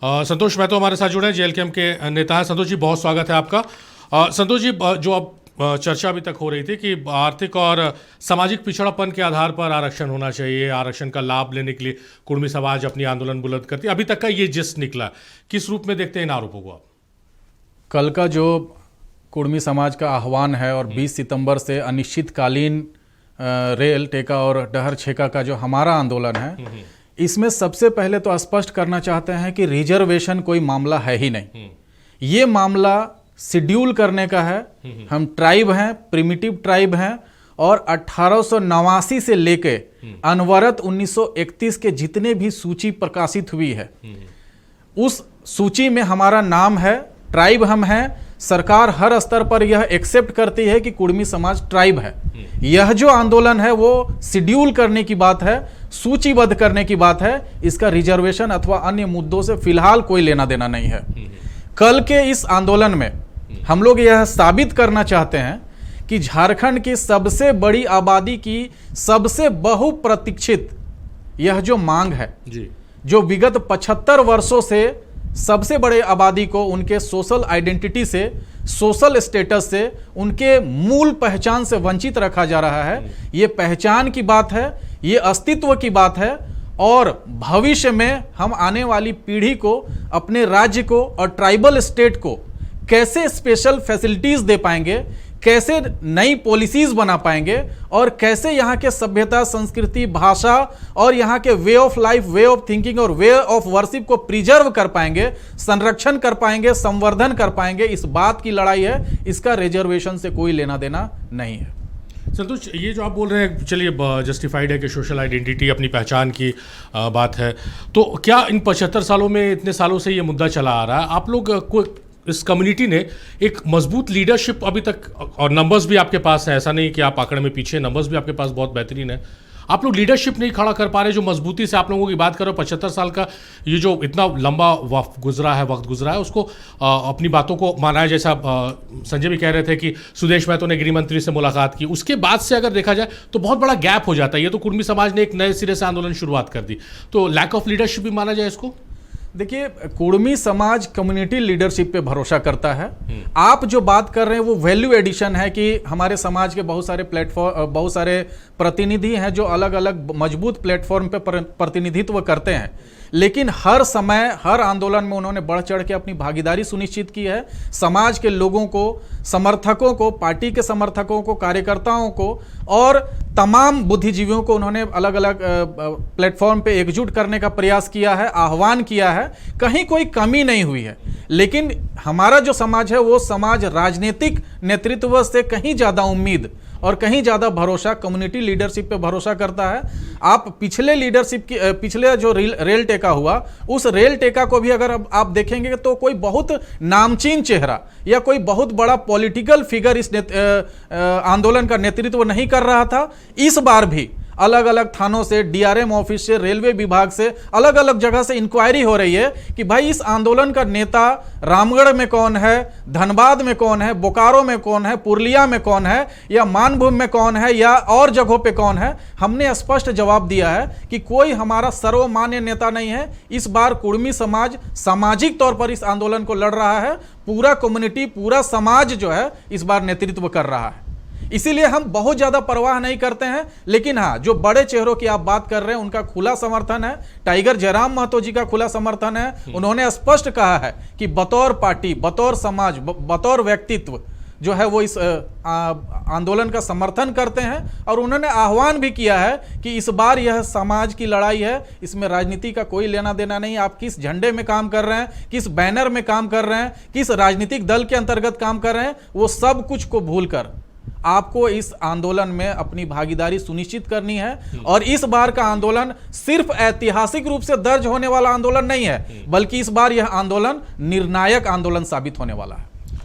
संतोष महतो हमारे साथ जुड़े हैं, जेएलकेएम के नेता हैं। संतोष जी, बहुत स्वागत है आपका। संतोष जी, जो अब चर्चा अभी तक हो रही थी कि आर्थिक और सामाजिक पिछड़ापन के आधार पर आरक्षण होना चाहिए, आरक्षण का लाभ लेने के लिए कुर्मी समाज अपनी आंदोलन बुलंद करती है, अभी तक का ये जिस निकला, किस रूप में देखते हैं इन आरोपों को आप? कल का जो कुर्मी समाज का आह्वान है और 20 सितंबर से अनिश्चितकालीन रेल टेका और डहर छेका का जो हमारा आंदोलन है, इसमें सबसे पहले तो स्पष्ट करना चाहते हैं कि रिजर्वेशन कोई मामला है ही नहीं। ये मामला शेड्यूल करने का है। हम ट्राइब हैं, प्रिमिटिव ट्राइब हैं, और 1889 से लेके अनवरत 1931 के जितने भी सूची प्रकाशित हुई है, उस सूची में हमारा नाम है। ट्राइब हम हैं। सरकार हर स्तर पर यह एक्सेप्ट करती है कि कुर्मी समाज ट्राइब है। यह जो आंदोलन है वो शेड्यूल करने की बात है, सूचीबद्ध करने की बात है। इसका रिजर्वेशन अथवा अन्य मुद्दों से फिलहाल कोई लेना देना नहीं है। कल के इस आंदोलन में हम लोग यह साबित करना चाहते हैं कि झारखंड की सबसे बड़ी आबादी की सबसे बहुप्रतीक्षित यह जो मांग है जी, जो विगत 75 वर्षों से सबसे बड़े आबादी को उनके सोशल आइडेंटिटी से, सोशल स्टेटस से, उनके मूल पहचान से वंचित रखा जा रहा है। ये पहचान की बात है, ये अस्तित्व की बात है। और भविष्य में हम आने वाली पीढ़ी को, अपने राज्य को और ट्राइबल स्टेट को कैसे स्पेशल फैसिलिटीज दे पाएंगे, कैसे नई पॉलिसीज बना पाएंगे, और कैसे यहाँ के सभ्यता, संस्कृति, भाषा और यहाँ के way of life, way of thinking और वे ऑफ वर्शिप को प्रिजर्व कर पाएंगे, संरक्षण कर पाएंगे, संवर्धन कर पाएंगे, इस बात की लड़ाई है। इसका रिजर्वेशन से कोई लेना देना नहीं है। संतोष, ये जो आप बोल रहे हैं, चलिए जस्टिफाइड है कि सोशल आइडेंटिटी, अपनी पहचान की बात है, तो क्या इन 75 सालों में, इतने सालों से ये मुद्दा चला आ रहा है, आप लोग को इस कम्युनिटी ने एक मजबूत लीडरशिप अभी तक, और नंबर्स भी आपके पास है, ऐसा नहीं कि आप आंकड़े में पीछे, नंबर्स भी आपके पास बहुत बेहतरीन है, आप लोग लीडरशिप नहीं खड़ा कर पा रहे जो मजबूती से आप लोगों की बात करो? 75 साल का ये जो इतना लंबा वक्त गुजरा है, उसको अपनी बातों को माना है। जैसा संजय भी कह रहे थे कि सुदेश महतो ने गृह मंत्री से मुलाकात की, उसके बाद से अगर देखा जाए तो बहुत बड़ा गैप हो जाता है। ये तो कुर्मी समाज ने एक नए सिरे से आंदोलन शुरुआत कर दी, तो लैक ऑफ लीडरशिप भी माना जाए इसको? देखिए, कुर्मी समाज कम्युनिटी लीडरशिप पे भरोसा करता है। आप जो बात कर रहे हैं वो वैल्यू एडिशन है कि हमारे समाज के बहुत सारे प्लेटफॉर्म, बहुत सारे प्रतिनिधि हैं जो अलग अलग मजबूत प्लेटफॉर्म पे प्रतिनिधित्व करते हैं, लेकिन हर समय, हर आंदोलन में उन्होंने बढ़ चढ़ के अपनी भागीदारी सुनिश्चित की है। समाज के लोगों को, समर्थकों को, पार्टी के समर्थकों को, कार्यकर्ताओं को और तमाम बुद्धिजीवियों को उन्होंने अलग अलग प्लेटफॉर्म पे एकजुट करने का प्रयास किया है, आह्वान किया है। कहीं कोई कमी नहीं हुई है। लेकिन हमारा जो समाज है वो समाज राजनीतिक नेतृत्व से कहीं ज़्यादा उम्मीद और कहीं ज़्यादा भरोसा कम्युनिटी लीडरशिप पे भरोसा करता है। आप पिछले लीडरशिप की, पिछले जो रेल टेका हुआ, उस रेल टेका को भी अगर आप देखेंगे तो कोई बहुत नामचीन चेहरा या कोई बहुत बड़ा पॉलिटिकल फिगर इस आंदोलन का नेतृत्व नहीं कर रहा था। इस बार भी अलग अलग थानों से, डीआरएम ऑफिस से, रेलवे विभाग से, अलग अलग जगह से इंक्वायरी हो रही है कि भाई इस आंदोलन का नेता रामगढ़ में कौन है, धनबाद में कौन है, बोकारो में कौन है, पुरलिया में कौन है, या मानभूम में कौन है, या और जगहों पे कौन है। हमने स्पष्ट जवाब दिया है कि कोई हमारा सर्वमान्य नेता नहीं है। इस बार कुर्मी समाज सामाजिक तौर पर इस आंदोलन को लड़ रहा है। पूरा कम्युनिटी, पूरा समाज जो है इस बार नेतृत्व कर रहा है। इसीलिए हम बहुत ज्यादा परवाह नहीं करते हैं। लेकिन हाँ, जो बड़े चेहरों की आप बात कर रहे हैं उनका खुला समर्थन है। टाइगर जयराम महतो जी का खुला समर्थन है। उन्होंने स्पष्ट कहा है कि बतौर पार्टी, बतौर समाज, बतौर व्यक्तित्व जो है वो इस आंदोलन का समर्थन करते हैं। और उन्होंने आह्वान भी किया है कि इस बार यह समाज की लड़ाई है, इसमें राजनीति का कोई लेना देना नहीं। आप किस झंडे में काम कर रहे हैं, किस बैनर में काम कर रहे हैं, किस राजनीतिक दल के अंतर्गत काम कर रहे हैं, वो सब कुछ को भूलकर आपको इस आंदोलन में अपनी भागीदारी सुनिश्चित करनी है। और इस बार का आंदोलन सिर्फ ऐतिहासिक रूप से दर्ज होने वाला आंदोलन नहीं है, बल्कि इस बार यह आंदोलन निर्णायक आंदोलन साबित होने वाला है।